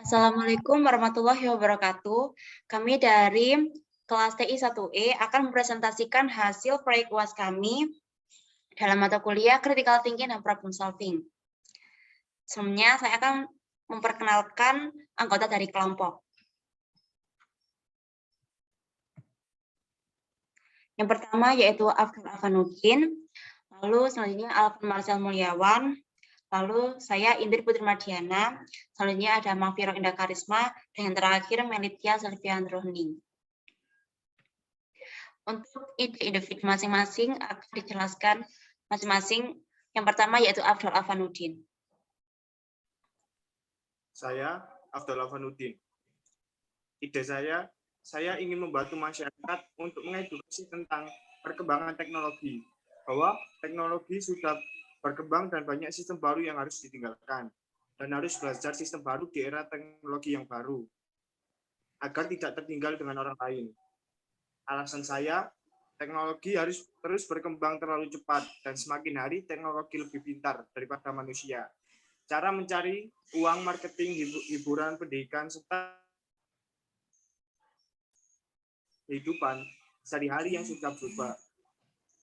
Assalamualaikum warahmatullahi wabarakatuh. Kami dari kelas TI 1E akan mempresentasikan hasil proyek UAS kami dalam mata kuliah Critical Thinking dan Problem Solving. Sebelumnya, saya akan memperkenalkan anggota dari kelompok. Yang pertama yaitu Afdal Afanuddin, lalu selanjutnya Alvan Marcel Mulyawan, lalu saya Indri Putri Mardiana, selanjutnya ada Mafiro Indah Karisma, dan yang terakhir Melitia Selvian Rohning. Untuk ide individu masing-masing akan dijelaskan masing-masing. Yang pertama yaitu Afdal Afanuddin. Saya Afdal Afanuddin. Ide saya ingin membantu masyarakat untuk mengedukasi tentang perkembangan teknologi, bahwa teknologi sudah berkembang dan banyak sistem baru yang harus ditinggalkan, dan harus belajar sistem baru di era teknologi yang baru, agar tidak tertinggal dengan orang lain. Alasan saya, teknologi harus terus berkembang terlalu cepat, dan semakin hari teknologi lebih pintar daripada manusia. Cara mencari uang, marketing, hiburan, pendidikan, serta kehidupan sehari-hari yang sudah berubah.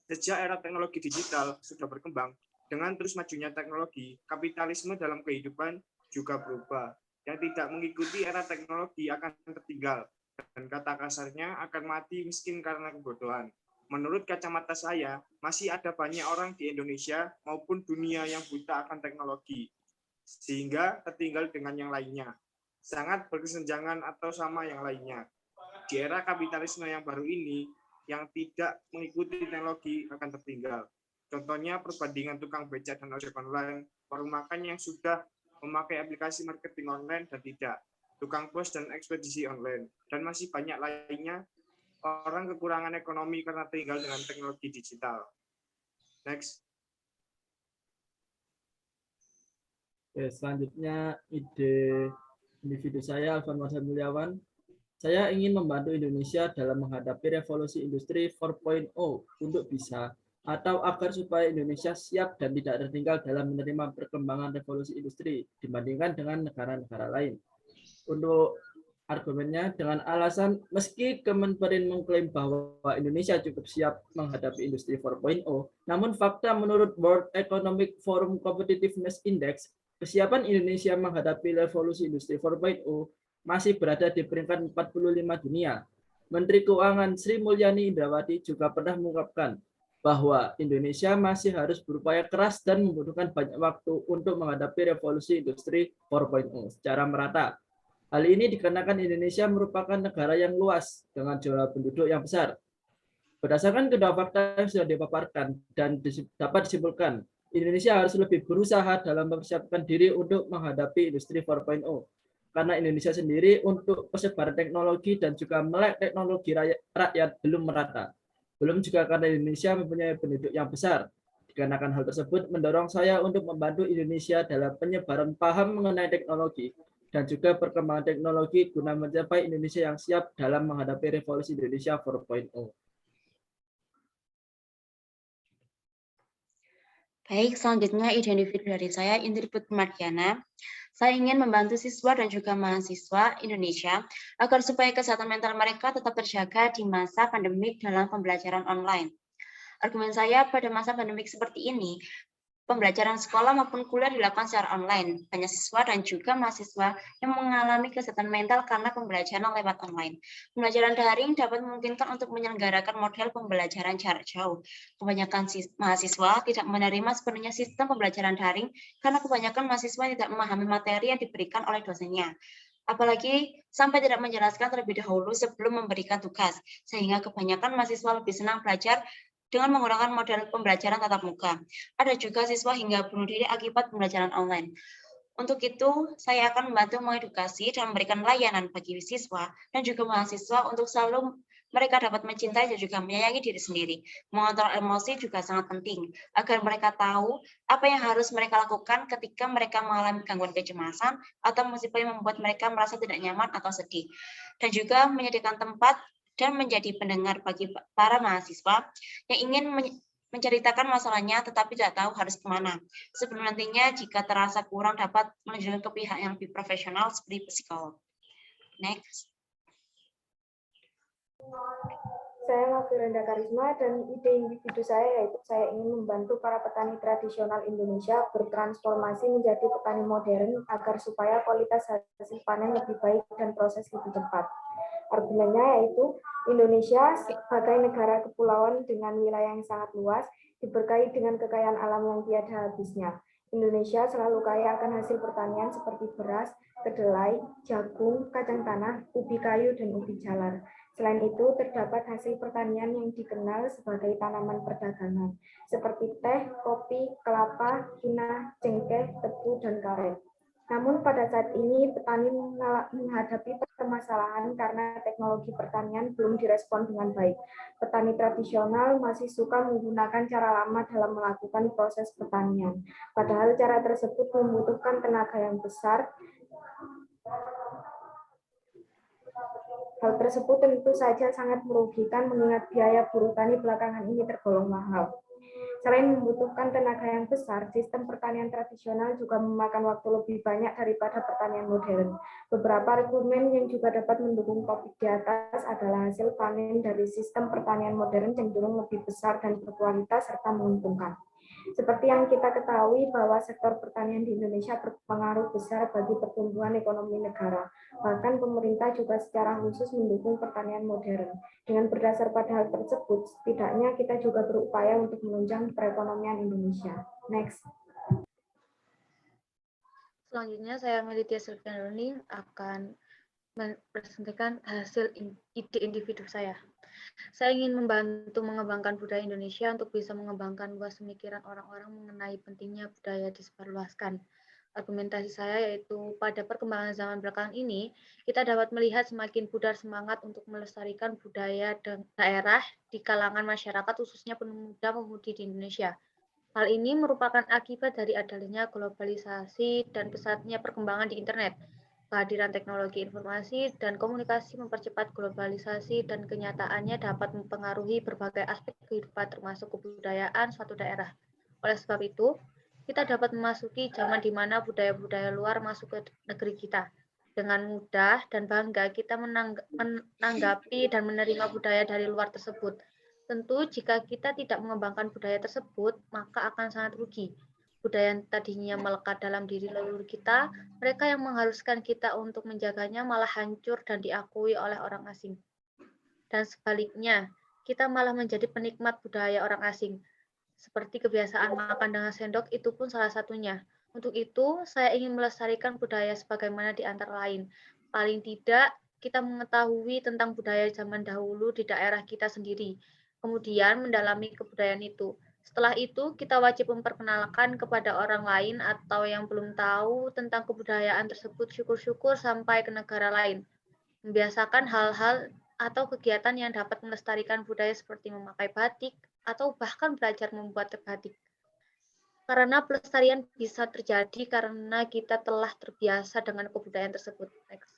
Sejak era teknologi digital sudah berkembang, dengan terus majunya teknologi, kapitalisme dalam kehidupan juga berubah. Yang tidak mengikuti era teknologi akan tertinggal, dan kata kasarnya akan mati miskin karena kebodohan. Menurut kacamata saya, masih ada banyak orang di Indonesia maupun dunia yang buta akan teknologi, sehingga tertinggal dengan yang lainnya. Sangat berkesenjangan atau sama yang lainnya. Di era kapitalisme yang baru ini, yang tidak mengikuti teknologi akan tertinggal. Contohnya perbandingan tukang becak dan ojek online, warung makan yang sudah memakai aplikasi marketing online dan tidak, tukang pos dan ekspedisi online, dan masih banyak lainnya. Orang kekurangan ekonomi karena tinggal dengan teknologi digital. Next. Oke, selanjutnya ide individu saya, Alvan Marcel Mulyawan. Saya ingin membantu Indonesia dalam menghadapi revolusi industri 4.0 untuk bisa atau agar supaya Indonesia siap dan tidak tertinggal dalam menerima perkembangan revolusi industri dibandingkan dengan negara-negara lain. Untuk argumennya dengan alasan meski Kemenperin mengklaim bahwa Indonesia cukup siap menghadapi industri 4.0, namun fakta menurut World Economic Forum Competitiveness Index, kesiapan Indonesia menghadapi revolusi industri 4.0 masih berada di peringkat 45 dunia. Menteri Keuangan Sri Mulyani Indrawati juga pernah mengungkapkan bahwa Indonesia masih harus berupaya keras dan membutuhkan banyak waktu untuk menghadapi revolusi industri 4.0 secara merata. Hal ini dikarenakan Indonesia merupakan negara yang luas dengan jumlah penduduk yang besar. Berdasarkan kedua fakta yang sudah dipaparkan dan dapat disimpulkan, Indonesia harus lebih berusaha dalam mempersiapkan diri untuk menghadapi industri 4.0. Karena Indonesia sendiri untuk persebaran teknologi dan juga melek teknologi rakyat belum merata. Belum juga karena Indonesia mempunyai penduduk yang besar. Dikarenakan hal tersebut mendorong saya untuk membantu Indonesia dalam penyebaran paham mengenai teknologi dan juga perkembangan teknologi guna mencapai Indonesia yang siap dalam menghadapi revolusi Indonesia 4.0. Baik, selanjutnya ide individu dari saya, Indri Putri Mardiana. Saya ingin membantu siswa dan juga mahasiswa Indonesia agar supaya kesehatan mental mereka tetap terjaga di masa pandemik dalam pembelajaran online. Argumen saya pada masa pandemik seperti ini, pembelajaran sekolah maupun kuliah dilakukan secara online. Banyak siswa dan juga mahasiswa yang mengalami kesehatan mental karena pembelajaran lewat online. Pembelajaran daring dapat memungkinkan untuk menyelenggarakan model pembelajaran jarak jauh. Kebanyakan mahasiswa tidak menerima sepenuhnya sistem pembelajaran daring karena kebanyakan mahasiswa tidak memahami materi yang diberikan oleh dosennya. Apalagi sampai tidak menjelaskan terlebih dahulu sebelum memberikan tugas, sehingga kebanyakan mahasiswa lebih senang belajar dengan menggunakan model pembelajaran tatap muka. Ada juga siswa hingga bunuh diri akibat pembelajaran online. Untuk itu, saya akan membantu mengedukasi dan memberikan layanan bagi siswa dan juga mahasiswa untuk selalu mereka dapat mencintai dan juga menyayangi diri sendiri. Mengontrol emosi juga sangat penting, agar mereka tahu apa yang harus mereka lakukan ketika mereka mengalami gangguan kecemasan atau musibah yang membuat mereka merasa tidak nyaman atau sedih. Dan juga menyediakan tempat dan menjadi pendengar bagi para mahasiswa yang ingin menceritakan masalahnya tetapi tidak tahu harus kemana. Sebelum nantinya jika terasa kurang dapat menunjukkan ke pihak yang lebih profesional seperti psikolog. Next. Saya Mafirenda Karisma dan ide individu saya yaitu saya ingin membantu para petani tradisional Indonesia bertransformasi menjadi petani modern agar supaya kualitas hasil panen lebih baik dan proses lebih cepat. Argumennya yaitu Indonesia sebagai negara kepulauan dengan wilayah yang sangat luas diberkahi dengan kekayaan alam yang tiada habisnya. Indonesia selalu kaya akan hasil pertanian seperti beras, kedelai, jagung, kacang tanah, ubi kayu, dan ubi jalar. Selain itu, terdapat hasil pertanian yang dikenal sebagai tanaman perdagangan, seperti teh, kopi, kelapa, kinah, cengkeh, tebu, dan karet. Namun pada saat ini petani menghadapi permasalahan karena teknologi pertanian belum direspon dengan baik. Petani tradisional masih suka menggunakan cara lama dalam melakukan proses pertanian. Padahal cara tersebut membutuhkan tenaga yang besar. Hal tersebut tentu saja sangat merugikan mengingat biaya buruh tani belakangan ini tergolong mahal. Selain membutuhkan tenaga yang besar, sistem pertanian tradisional juga memakan waktu lebih banyak daripada pertanian modern. Beberapa argumen yang juga dapat mendukung topik di atas adalah hasil panen dari sistem pertanian modern cenderung lebih besar dan berkualitas serta menguntungkan. Seperti yang kita ketahui bahwa sektor pertanian di Indonesia berpengaruh besar bagi pertumbuhan ekonomi negara. Bahkan pemerintah juga secara khusus mendukung pertanian modern. Dengan berdasar pada hal tersebut, setidaknya kita juga berupaya untuk menunjang perekonomian Indonesia. Next. Selanjutnya saya Melitya Silviani akan mempresentasikan hasil ide individu saya. Saya ingin membantu mengembangkan budaya Indonesia untuk bisa mengembangkan luas pemikiran orang-orang mengenai pentingnya budaya disebarluaskan. Argumentasi saya yaitu pada perkembangan zaman belakangan ini, kita dapat melihat semakin pudar semangat untuk melestarikan budaya daerah di kalangan masyarakat, khususnya pemuda-pemudi di Indonesia. Hal ini merupakan akibat dari adanya globalisasi dan pesatnya perkembangan di internet. Kehadiran teknologi informasi dan komunikasi mempercepat globalisasi dan kenyataannya dapat mempengaruhi berbagai aspek kehidupan termasuk kebudayaan suatu daerah. Oleh sebab itu, kita dapat memasuki zaman di mana budaya-budaya luar masuk ke negeri kita. Dengan mudah dan bangga kita menanggapi dan menerima budaya dari luar tersebut. Tentu jika kita tidak mengembangkan budaya tersebut, maka akan sangat rugi. Budaya yang tadinya melekat dalam diri leluhur kita, mereka yang mengharuskan kita untuk menjaganya malah hancur dan diakui oleh orang asing. Dan sebaliknya, kita malah menjadi penikmat budaya orang asing. Seperti kebiasaan makan dengan sendok, itu pun salah satunya. Untuk itu, saya ingin melestarikan budaya sebagaimana di antara lain. Paling tidak, kita mengetahui tentang budaya zaman dahulu di daerah kita sendiri. Kemudian mendalami kebudayaan itu. Setelah itu, kita wajib memperkenalkan kepada orang lain atau yang belum tahu tentang kebudayaan tersebut, syukur-syukur sampai ke negara lain. Membiasakan hal-hal atau kegiatan yang dapat melestarikan budaya seperti memakai batik atau bahkan belajar membuat batik. Karena pelestarian bisa terjadi karena kita telah terbiasa dengan kebudayaan tersebut. Next.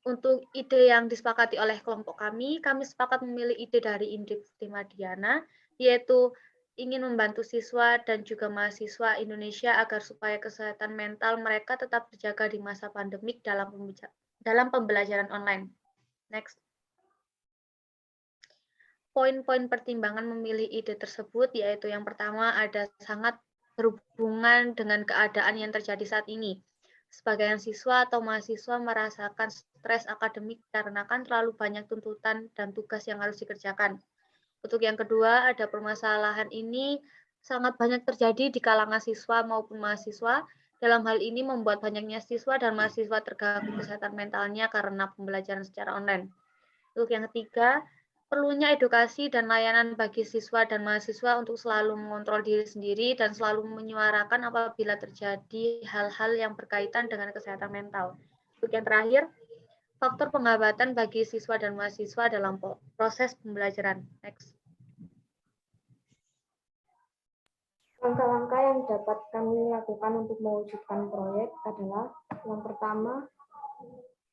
Untuk ide yang disepakati oleh kelompok kami sepakat memilih ide dari Indri Madiana, yaitu ingin membantu siswa dan juga mahasiswa Indonesia agar supaya kesehatan mental mereka tetap terjaga di masa pandemik dalam pembelajaran online. Next. Poin-poin pertimbangan memilih ide tersebut yaitu yang pertama ada sangat berhubungan dengan keadaan yang terjadi saat ini. Sebagian siswa atau mahasiswa merasakan stres akademik karena kan terlalu banyak tuntutan dan tugas yang harus dikerjakan. Untuk yang kedua, ada permasalahan ini sangat banyak terjadi di kalangan siswa maupun mahasiswa. Dalam hal ini membuat banyaknya siswa dan mahasiswa terganggu kesehatan mentalnya karena pembelajaran secara online. Untuk yang ketiga, perlunya edukasi dan layanan bagi siswa dan mahasiswa untuk selalu mengontrol diri sendiri dan selalu menyuarakan apabila terjadi hal-hal yang berkaitan dengan kesehatan mental. Untuk yang terakhir, faktor penghambatan bagi siswa dan mahasiswa dalam proses pembelajaran. Next. Langkah-langkah yang dapat kami lakukan untuk mewujudkan proyek adalah yang pertama,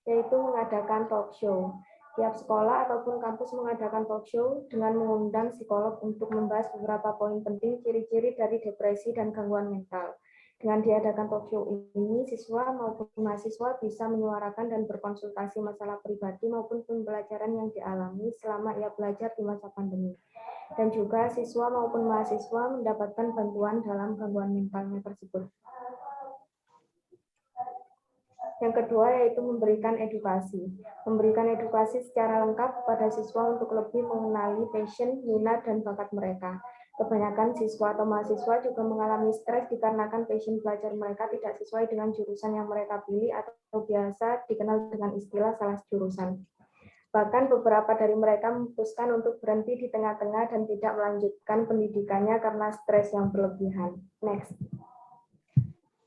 yaitu mengadakan talk show. Tiap sekolah ataupun kampus mengadakan talk show dengan mengundang psikolog untuk membahas beberapa poin penting ciri-ciri dari depresi dan gangguan mental. Dengan diadakan talk show ini, siswa maupun mahasiswa bisa menyuarakan dan berkonsultasi masalah pribadi maupun pembelajaran yang dialami selama ia belajar di masa pandemi. Dan juga siswa maupun mahasiswa mendapatkan bantuan dalam gangguan mentalnya tersebut. Yang kedua yaitu memberikan edukasi. Memberikan edukasi secara lengkap kepada siswa untuk lebih mengenali passion, minat, dan bakat mereka. Kebanyakan siswa atau mahasiswa juga mengalami stres dikarenakan passion belajar mereka tidak sesuai dengan jurusan yang mereka pilih atau biasa dikenal dengan istilah salah jurusan. Bahkan beberapa dari mereka memutuskan untuk berhenti di tengah-tengah dan tidak melanjutkan pendidikannya karena stres yang berlebihan. Next.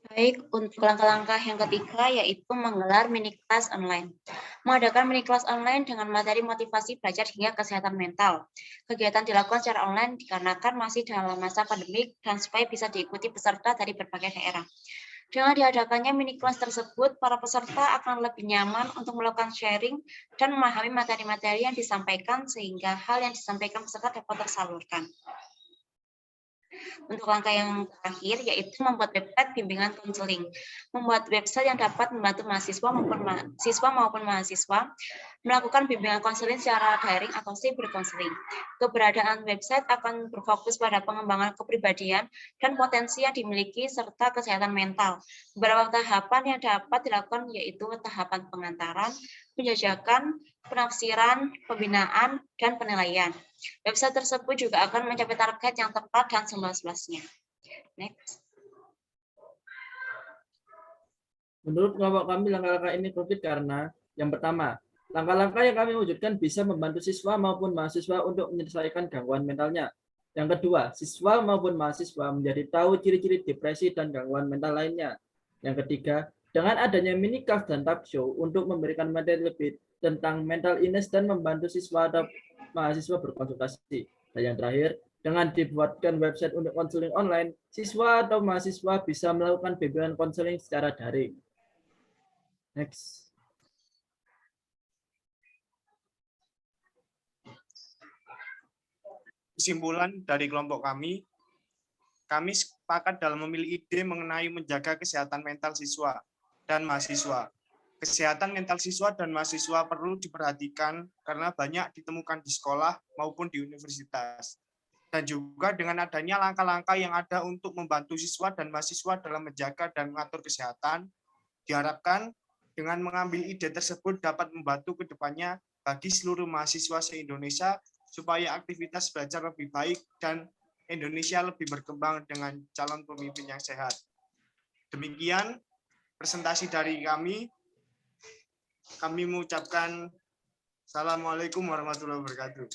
Baik, untuk langkah-langkah yang ketiga yaitu menggelar mini kelas online. Mengadakan mini kelas online dengan materi motivasi belajar hingga kesehatan mental. Kegiatan dilakukan secara online dikarenakan masih dalam masa pandemik dan supaya bisa diikuti peserta dari berbagai daerah. Dengan diadakannya mini kelas tersebut, para peserta akan lebih nyaman untuk melakukan sharing dan memahami materi-materi yang disampaikan sehingga hal yang disampaikan peserta dapat tersalurkan. Untuk langkah yang terakhir yaitu membuat website bimbingan konseling. Membuat website yang dapat membantu mahasiswa maupun mahasiswa melakukan bimbingan konseling secara daring atau cyber konseling. Keberadaan website akan berfokus pada pengembangan kepribadian dan potensi yang dimiliki serta kesehatan mental. Beberapa tahapan yang dapat dilakukan yaitu tahapan pengantaran, penjajakan, penafsiran, pembinaan, dan penilaian. Website tersebut juga akan mencapai target yang tepat dan seluas-luasnya. Next. Menurut kelompok kami, langkah-langkah ini konkret karena yang pertama, langkah-langkah yang kami wujudkan bisa membantu siswa maupun mahasiswa untuk menyelesaikan gangguan mentalnya. Yang kedua, siswa maupun mahasiswa menjadi tahu ciri-ciri depresi dan gangguan mental lainnya. Yang ketiga, dengan adanya mini kelas dan talk show untuk memberikan materi lebih tentang mental illness dan membantu siswa atau mahasiswa berkonsultasi. Dan yang terakhir, dengan dibuatkan website untuk konseling online, siswa atau mahasiswa bisa melakukan bimbingan konseling secara daring. Next. Kesimpulan dari kelompok kami sepakat dalam memilih ide mengenai menjaga kesehatan mental siswa dan mahasiswa. Kesehatan mental siswa dan mahasiswa perlu diperhatikan karena banyak ditemukan di sekolah maupun di universitas. Dan juga dengan adanya langkah-langkah yang ada untuk membantu siswa dan mahasiswa dalam menjaga dan mengatur kesehatan, diharapkan dengan mengambil ide tersebut dapat membantu ke depannya bagi seluruh mahasiswa se-Indonesia supaya aktivitas belajar lebih baik dan Indonesia lebih berkembang dengan calon pemimpin yang sehat. Demikian presentasi dari kami. Kami mengucapkan Assalamualaikum warahmatullahi wabarakatuh.